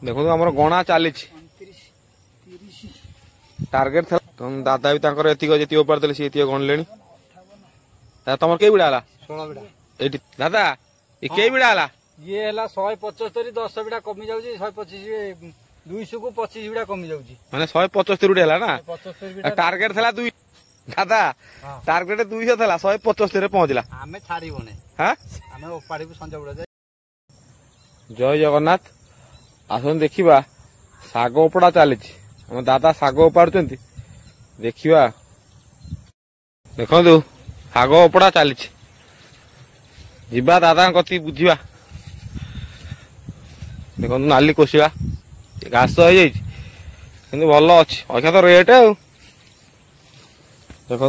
देखो आम गणा चली टार्गेट था तुम दादा भी एति उपार सी गणले तुम कई बिड़ा 16 बिड़ा दादा ये कई बिड़ा ये है 175 10 बिड़ा कमी जाऊँ 125 200 को 25 बिड़ा कमी जाऊँ मैंने 175 रुपये है ना टार्गेट था 2 दादा टार्गेट 200 था 175 पहुंचला आमे छाड़ी बने हाँ आमे उपाड़ी को संजय बुड़ा जय जगन्नाथ आसन देखा शाग उपड़ा चली दादा शाग उपाड़ुं देखा देखु शाग उपड़ा चली दादा कति बुझा देखो नाली कोशिला घास हो जाए भल अच्छी अच्छा तो रेट देखो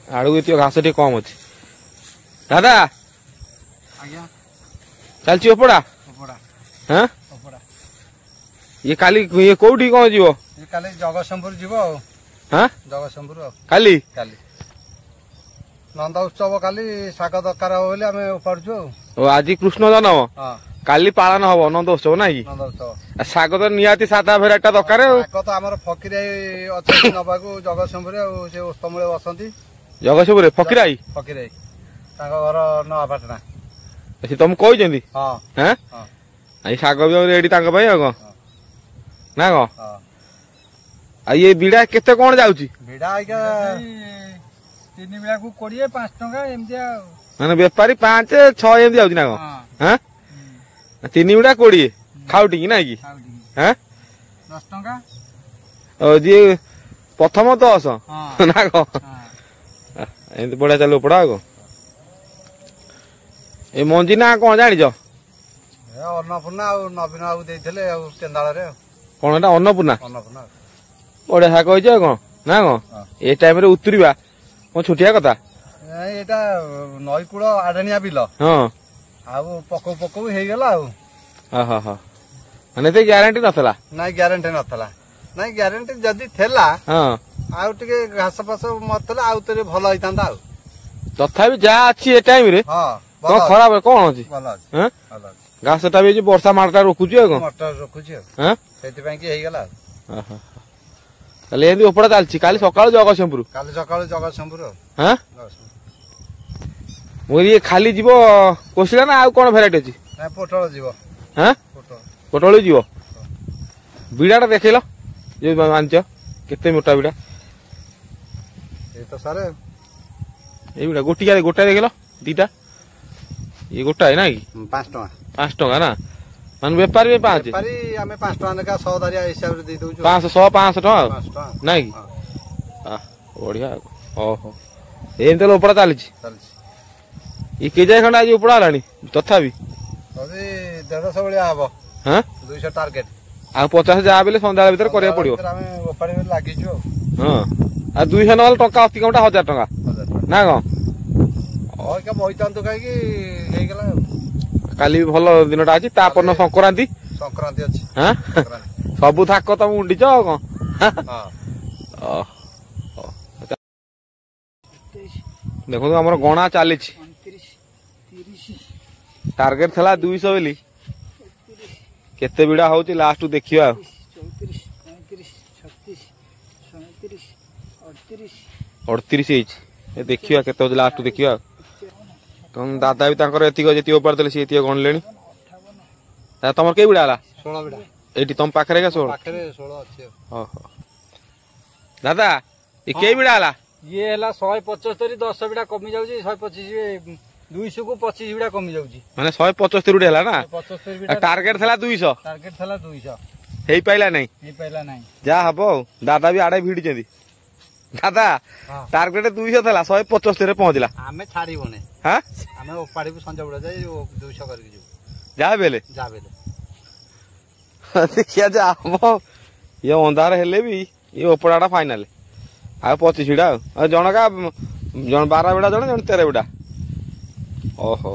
आड़ू ये घास टे कम अच्छी दादा चलची उपड़ा हाँ ये काली ये कौटी कौन जीव ये काली जगतसिंहपुर जीव हाँ जगतसिंहपुर काली काली नंद उत्सव काली शाग दरकार हम बोले आम उपाड़ू आज कृष्ण जन्म काली पालन हम नंद उत्सव ना नंद उत्सव शाग तो निहाती सादा भेराटा दरकार तो आम फकीर अच्छे नवा जगतसिंहपुर से उत्तमूल बसती जगतसिंहपुर फकीर आई फकीर घर नवापाटना तुम कही हाँ शाग भी रेडी ना कौन ये बिड़ा केते कौन जाऊची बिड़ा आज्ञा 3 बिड़ा को 20 5 टंका एमती माने बेपारी 5 6 एमती जाऊची ना कौन हाँ 3 बिड़ा 20 खाउटी ना कि हाँ 10 टंका जी प्रथम 10 ना कौन एमती बढ़िया चलो पड़ा को ए मंजी ना कौन जानी अन्नपूर्णा नवीन बाबू देते केन्दाल कौन अन्नपूर्णा अन्नपूर्णा बढ़िया शाग हो कौन ना कौन ए टाइम रे उतरिबा कौन छोटिया कथा एटा नई कूल आडाणिया बिल हाँ पकौ पकौ हो गला माने ते ग्यारंटी नथला ना ग्यारंटी नथला ना ग्यारंटी जदी थेला हाँ आउ टिके घास फास मरतले आउ तरे भल होइतांदा आउ तथापि जा अछि ए टाइम रे हां तो खराब है कौन अछि भल अछि हैं भल अछि घास टा भी वर्षा मारटा रोकुची है मटर रोकुची हैं सेति पई कि हे गला ताले एंदी उपड़ा चलछि काली सकाळ जगतसिंहपुर काली सकाळ जगतसिंहपुर हैं मोर ये खाली जीवो कोसिला ना आ कोन भेराइटी अछि ना पोटळ जीवो हैं पोटळ जीवो बिड़ाटा देखैलो जे मानछ केते मोटा बिड़ा ए तो सारे ए बिड़ा गोटा देखैलो दीटा ये गोटा है ना कि 5 टका 5 टका ना मान व्यापारी में 5 व्यापारी आमे 5 टका लेका 100 दारिया हिसाब रे दे दउछु 500 टका 5 टका ना कि बढ़िया ओहो एम तो उपड़ा चली ये के जाय खंड आज उपड़ा लानी तथापि अभी 150 बळिया हबो हां 200 टार्गेट आ 50 जा बेले संध्याला भीतर करिया पड़ियो आमे उपाड़ी लागि छु हां आ 200 नल टका अति कमटा 1000 टका ना कौन और क्या बहितांत कहीं हे गला काली भी भल दिनटा अछि तापर संक्रांति अछि हां सब थाक त मुंडी छ कौन हां देखो हमर गणा चली टार्गेट था 200 बोली केते बिड़ा होची लास्ट देखियो 38 देखियो केते होची लास्ट देखियो तुम दादा भी एति उपार सी गणले तुम कई बिड़ा 16 बिड़ा ये तुम पाखे 16 दादा ये कई बिड़ा ये है 175 10 बिड़ा कमी जाऊँ 125 200 को 25 बिड़ा कमी जाऊँ माने 175 रुपये है ना 75 बिड़ा टार्गेट था 200 टार्गेट था 200 हे पाइला नहीं जा हबो दादा भी आड़े भिड़ दादा टार्गेट 200 था 175 पहुंचला आमे छाड़ी बने हां आमे उपाड़ी को संजय बुड़ा जाय 200 करके जो जा बेले देखिया जा हबो ये अंधार हेले भी ये उपड़ाटा फाइनल आ 25 बिड़ा जन का जन 12 बिड़ा जन 13 बिड़ा ओहो